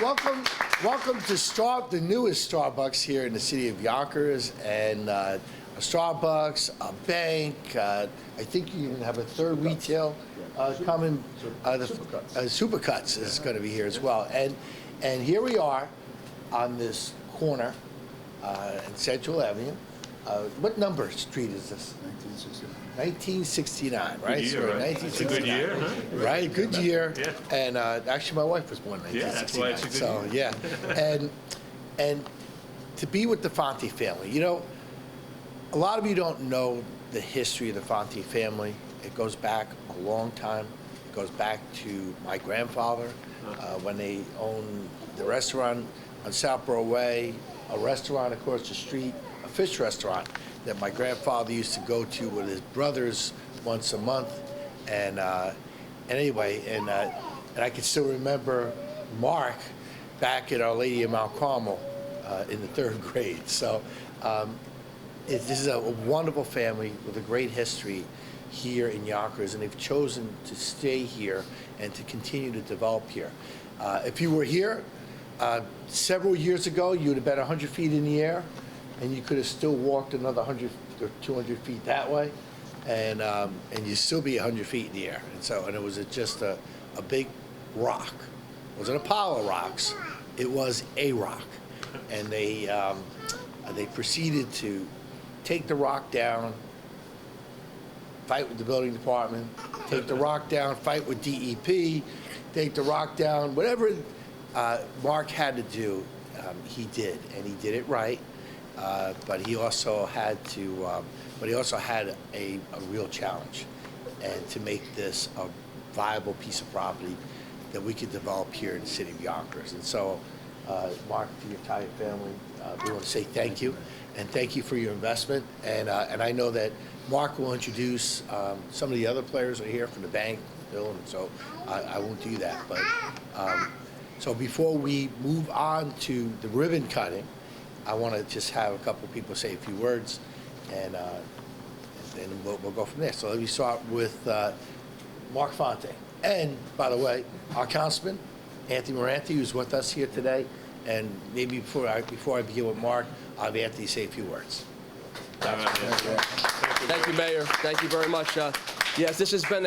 welcome to the newest Starbucks here in the city of Yonkers, and a Starbucks, a bank. I think you even have a third retail coming. Supercuts is going to be here as well, and here we are on this corner in Central Avenue. What number street is this? 1969, right? Good year, so right? 1969. It's a good year, huh? Right, good year. Yeah. And actually, my wife was born in 1969. Yeah, that's why it's a good year. So, yeah. And to be with the Fonte family, you know, a lot of you don't know the history of the Fonte family. It goes back a long time. It goes back to my grandfather when they owned the restaurant on Southborough Way, a restaurant across the street, a fish restaurant that my grandfather used to go to with his brothers once a month, and anyway, and I can still remember Mark back at Our Lady of Mount Carmel in the 3rd grade. So this is a wonderful family with a great history here in Yonkers, and they've chosen to stay here and to continue to develop here. If you were here several years ago, you would have been 100 feet in the air, and you could have still walked another 100 or 200 feet that way, and you'd still be 100 feet in the air. And it was just a big rock. It wasn't Apollo rocks. It was a rock, and they proceeded to take the rock down, fight with the building department, take the rock down, fight with DEP, take the rock down. Whatever Mark had to do, he did, and he did it right. But he also had a real challenge, and to make this a viable piece of property that we could develop here in the city of Yonkers. And so, Mark, to your Italian family, we want to say thank you, and thank you for your investment. And I know that Mark will introduce some of the other players that are here from the bank, Bill, and so I won't do that. But so before we move on to the ribbon cutting, I want to just have a couple of people say a few words, and then we'll go from there. So let me start with Mark Fonte. And, by the way, our councilman, Anthony Moranti, who's with us here today. And maybe before I begin with Mark, I'll have Anthony say a few words. Thank you, Mayor. Thank you very much. Yes, this has been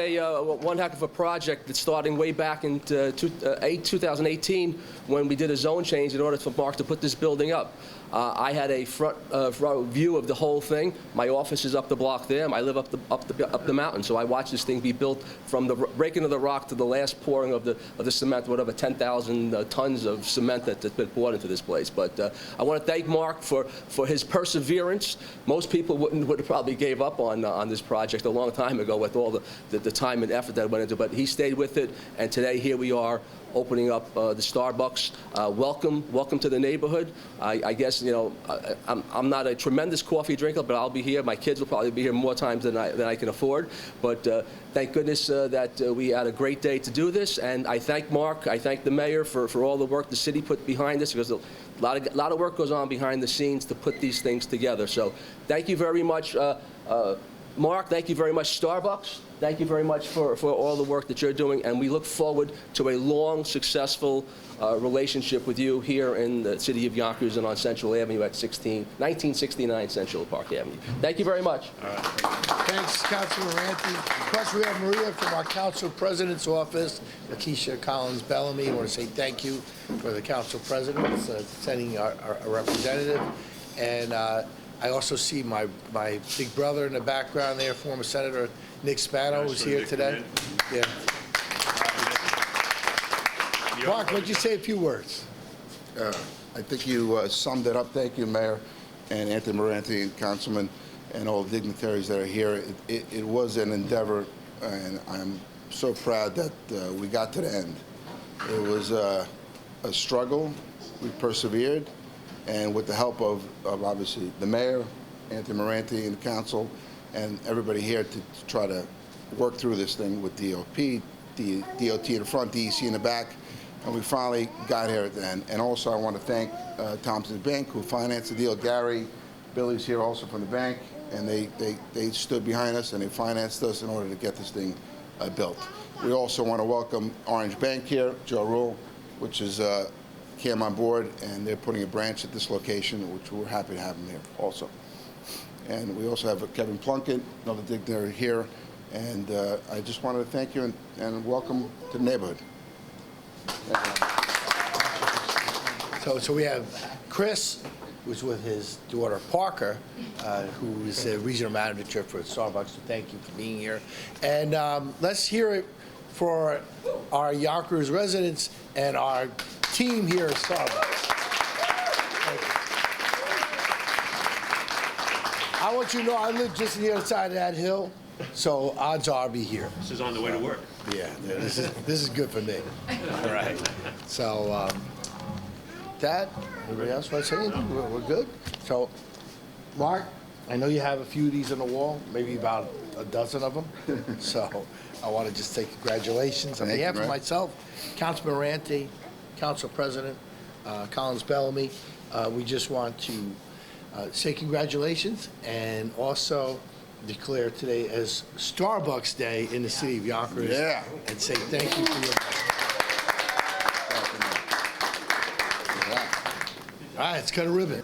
one heck of a project that's starting way back in 2018 when we did a zone change in order for Mark to put this building up. I had a front row view of the whole thing. My office is up the block there. I live up the mountain, so I watched this thing be built from the breaking of the rock to the last pouring of the cement, whatever 10,000 tons of cement that's been poured into this place. But I want to thank Mark for his perseverance. Most people would have probably gave up on this project a long time ago with all the time and effort that went into it, but he stayed with it, and today here we are opening up the Starbucks. Welcome to the neighborhood. I guess, you know, I'm not a tremendous coffee drinker, but I'll be here. My kids will probably be here more times than I can afford. But thank goodness that we had a great day to do this. And I thank Mark. I thank the mayor for all the work the city put behind this, because a lot of work goes on behind the scenes to put these things together. So thank you very much, Mark. Thank you very much, Starbucks. Thank you very much for all the work that you're doing, and we look forward to a long, successful relationship with you here in the city of Yonkers and on Central Avenue at 1969 Central Park Avenue. Thank you very much. Thanks, Councilman Ranty. Of course, we have Maria from our Council President's office, Lakeisha Collins-Bellamy. I want to say thank you for the Council Presidents sending our representative. And I also see my big brother in the background there, former Senator Nick Spano, who's here today. Yeah. Mark, why don't you say a few words? I think you summed it up. Thank you, Mayor, and Anthony Moranti, and Councilman, and all the dignitaries that are here. It was an endeavor, and I'm so proud that we got to the end. It was a struggle. We persevered, and with the help of obviously the mayor, Anthony Moranti, and the council, and everybody here to try to work through this thing with DOT in the front, DEC in the back, and we finally got here at the end. And also I want to thank Thompson's Bank, who financed the deal. Gary, Billy's here also from the bank, and they stood behind us and they financed us in order to get this thing built. We also want to welcome Orange Bank here, Joe Rule, which is came on board, and they're putting a branch at this location, which we're happy to have them here also. And we also have Kevin Plunkett, another dignitary here, and I just wanted to thank you and welcome to the neighborhood. So we have Chris, who's with his daughter Parker, who is a regional manager for Starbucks. So thank you for being here. And let's hear it for our Yonkers residents and our team here at Starbucks. I want you to know I live just on the other side of that hill, so odds are I'll be here. This is on the way to work. Yeah, this is good for me. All right. So that, anybody else want to say anything? We're good? So, Mark, I know you have a few of these on the wall, maybe about a dozen of them. So I want to just say congratulations on Thank you, behalf of Mayor. myself, Councilman Ranty, Council President Collins Bellamy. We just want to say congratulations and also declare today as Starbucks Day in the city of Yonkers. Yeah. And say thank you for your. All right, let's cut a ribbon.